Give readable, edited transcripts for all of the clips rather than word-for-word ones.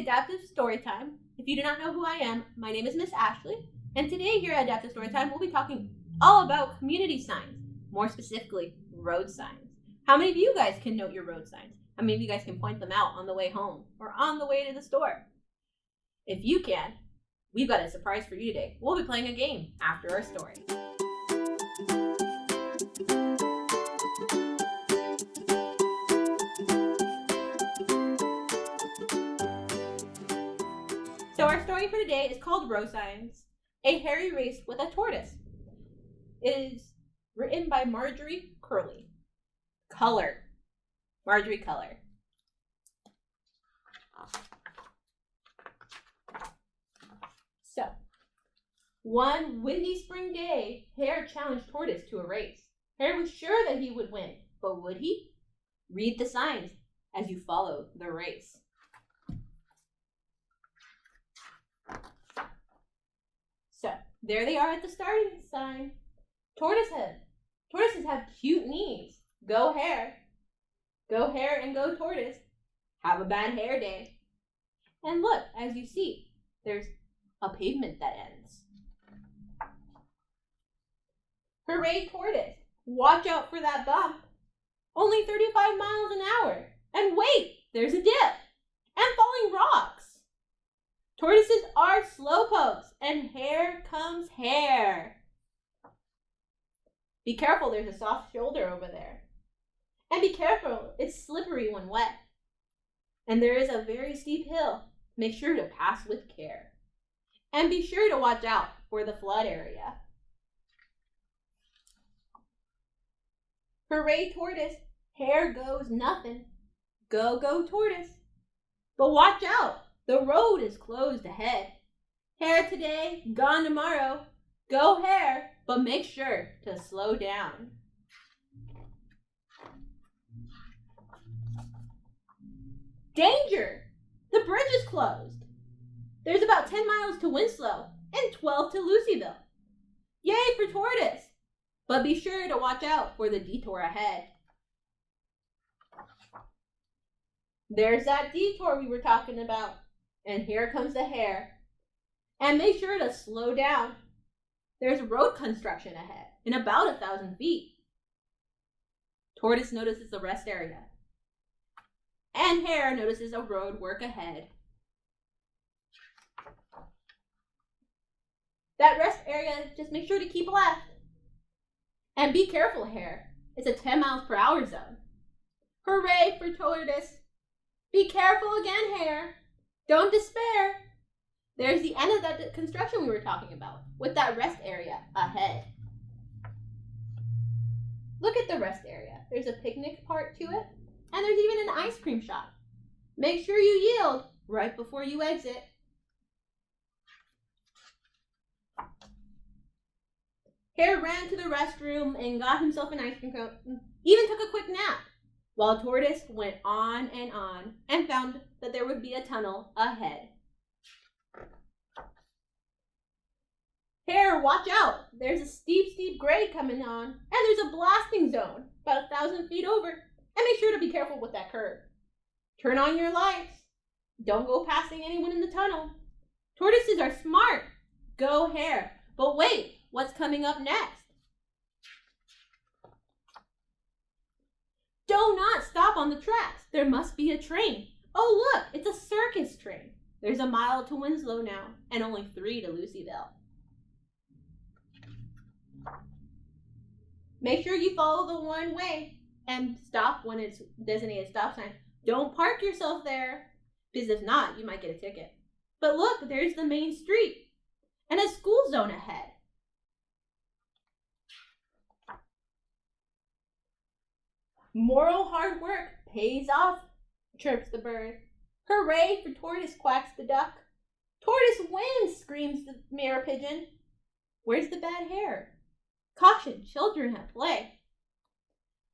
Adaptive Storytime. If you do not know who I am, my name is Miss Ashley, and today here at Adaptive Storytime, we'll be talking all about community signs, more specifically, road signs. How many of you guys can note your road signs? How many of you guys can point them out on the way home or on the way to the store? If you can, we've got a surprise for you today. We'll be playing a game after our story. So our story for today is called Roadsigns, a Harey race with a tortoise. It is written by Margery Cuyler. Margery Cuyler. So, one windy spring day, Hare challenged Tortoise to a race. Hare was sure that he would win, but would he? Read the signs as you follow the race. So, there they are at the starting sign. Tortoises have cute knees. Go Hare. Go Hare and go Tortoise. Have a bad hair day. And look, as you see, there's a pavement that ends. Hooray, Tortoise. Watch out for that bump. Only 35 miles an hour. And wait, there's a dip. And falling rocks. Tortoises are slowpokes, and here comes Hare. Be careful, there's a soft shoulder over there. And be careful, it's slippery when wet. And there is a very steep hill. Make sure to pass with care. And be sure to watch out for the flood area. Hooray, Tortoise. Hare goes nothing. Go, go, Tortoise. But watch out. The road is closed ahead. Hare today, gone tomorrow. Go Hare, but make sure to slow down. Danger! The bridge is closed. There's about 10 miles to Winslow and 12 to Lucyville. Yay for Tortoise! But be sure to watch out for the detour ahead. There's that detour we were talking about. And here comes the Hare. And make sure to slow down. There's road construction ahead in about 1,000 feet. Tortoise notices the rest area. And Hare notices a road work ahead. That rest area, just make sure to keep left. And be careful, Hare. It's a 10 miles per hour zone. Hooray for Tortoise. Be careful again, Hare. Don't despair. There's the end of that construction we were talking about, with that rest area ahead. Look at the rest area. There's a picnic part to it, and there's even an ice cream shop. Make sure you yield right before you exit. Hare ran to the restroom and got himself an ice cream cone, even took a quick nap, while Tortoise went on and found that there would be a tunnel ahead. Hare, watch out! There's a steep grade coming on, and there's a blasting zone about 1,000 feet over, and make sure to be careful with that curve. Turn on your lights. Don't go passing anyone in the tunnel. Tortoises are smart. Go Hare. But wait, what's coming up next? Do not stop on the tracks. There must be a train. Oh look, it's a circus train. There's a mile to Winslow now, and only 3 to Lucyville. Make sure you follow the one way and stop when it's designated stop sign. Don't park yourself there, because if not, you might get a ticket. But look, there's the main street and a school zone ahead. Moral hard work pays off, chirps the bird. Hooray for Tortoise, quacks the duck. Tortoise wins, screams the mirror pigeon. Where's the bad Hare? Caution, children at play.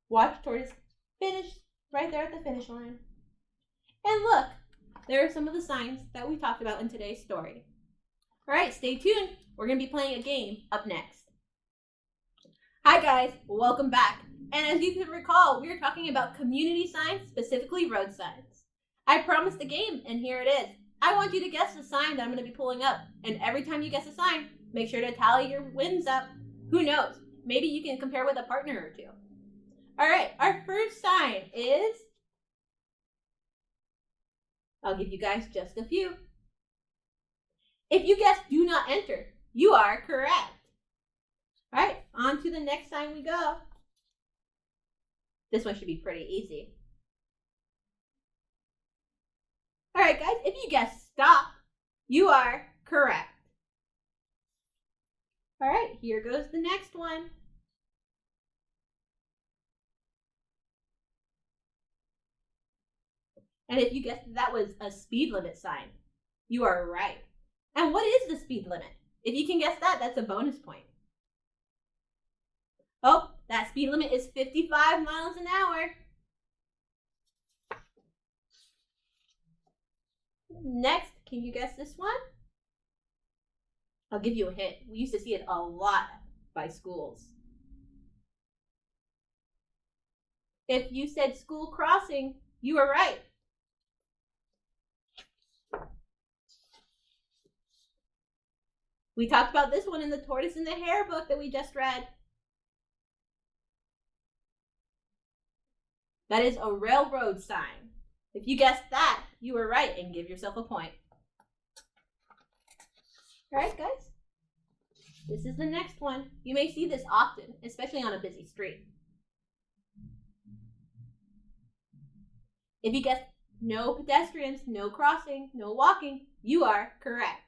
Watch Tortoise finish right there at the finish line. And look, there are some of the signs that we talked about in today's story. All right, stay tuned. We're going to be playing a game up next. Hi guys, welcome back. And as you can recall, we were talking about community signs, specifically road signs. I promised a game, and here it is. I want you to guess the sign that I'm going to be pulling up. And every time you guess a sign, make sure to tally your wins up. Who knows? Maybe you can compare with a partner or two. All right, our first sign is... I'll give you guys just a few. If you guess do not enter, you are correct. All right, on to the next sign we go. This one should be pretty easy. All right, guys, if you guess stop, you are correct. All right, here goes the next one. And if you guessed that was a speed limit sign, you are right. And what is the speed limit? If you can guess that, that's a bonus point. Oh, that speed limit is 55 miles an hour. Next, can you guess this one? I'll give you a hint. We used to see it a lot by schools. If you said school crossing, you were right. We talked about this one in the Tortoise and the Hare book that we just read. That is a railroad sign. If you guessed that, you were right and give yourself a point. All right, guys. This is the next one. You may see this often, especially on a busy street. If you guessed no pedestrians, no crossing, no walking, you are correct.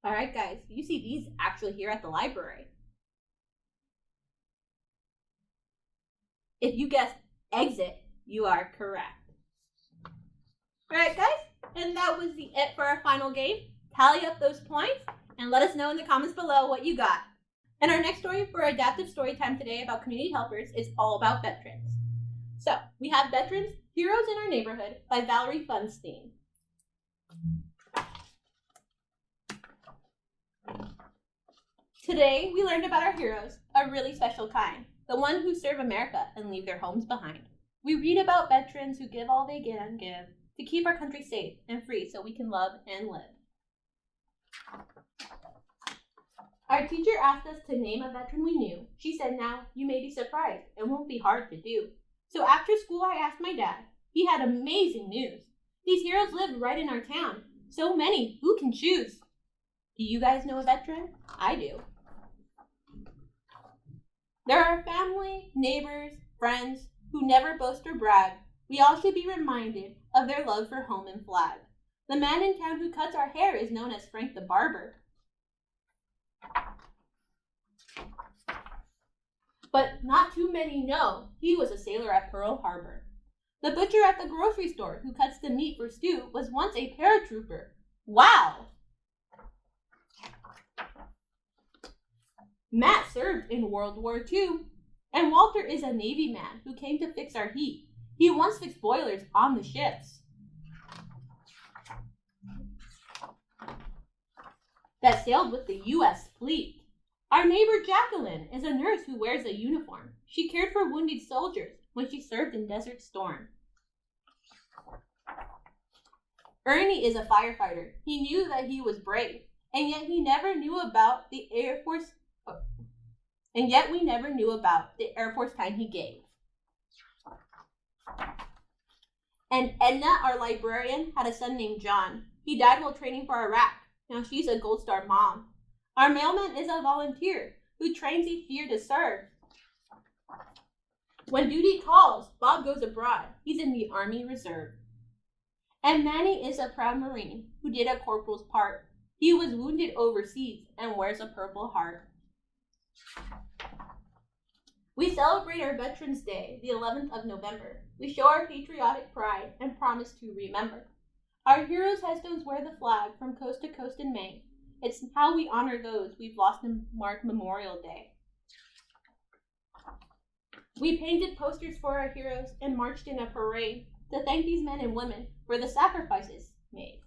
All right, guys, you see these actually here at the library. If you guessed exit, you are correct. All right, guys, and that was it for our final game. Tally up those points and let us know in the comments below what you got. And our next story for adaptive story time today about community helpers is all about veterans. So we have Veterans, Heroes in Our Neighborhood by Valerie Funstein. Today, we learned about our heroes, a really special kind, the ones who serve America and leave their homes behind. We read about veterans who give all they can give to keep our country safe and free so we can love and live. Our teacher asked us to name a veteran we knew. She said, now, you may be surprised. It won't be hard to do. So after school, I asked my dad. He had amazing news. These heroes lived right in our town. So many, who can choose? Do you guys know a veteran? I do. There are family, neighbors, friends who never boast or brag. We all should be reminded of their love for home and flag. The man in town who cuts our hair is known as Frank the Barber. But not too many know he was a sailor at Pearl Harbor. The butcher at the grocery store who cuts the meat for stew was once a paratrooper. Wow! Matt served in World War II, and Walter is a Navy man who came to fix our heat. He once fixed boilers on the ships that sailed with the U.S. fleet. Our neighbor Jacqueline is a nurse who wears a uniform. She cared for wounded soldiers when she served in Desert Storm. Ernie is a firefighter. He knew that he was brave, and yet we never knew about the Air Force time he gave. And Edna, our librarian, had a son named John. He died while training for Iraq. Now she's a Gold Star mom. Our mailman is a volunteer who trains each year to serve. When duty calls, Bob goes abroad. He's in the Army Reserve. And Manny is a proud Marine who did a corporal's part. He was wounded overseas and wears a Purple Heart. We celebrate our Veterans Day, the 11th of November. We show our patriotic pride and promise to remember. Our heroes' headstones wear the flag from coast to coast in May. It's how we honor those we've lost and mark Memorial Day. We painted posters for our heroes and marched in a parade to thank these men and women for the sacrifices made.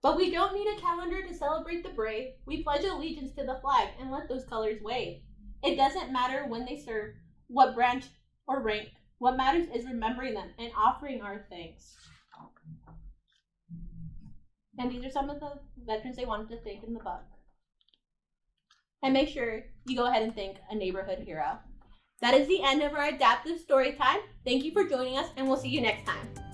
But we don't need a calendar to celebrate the brave. We pledge allegiance to the flag and let those colors wave. It doesn't matter when they serve, what branch or rank, What matters is remembering them and offering our thanks. And these are some of the veterans they wanted to thank in the book. And make sure you go ahead and thank a neighborhood hero. That is the end of our adaptive story time. Thank you for joining us, and we'll see you next time.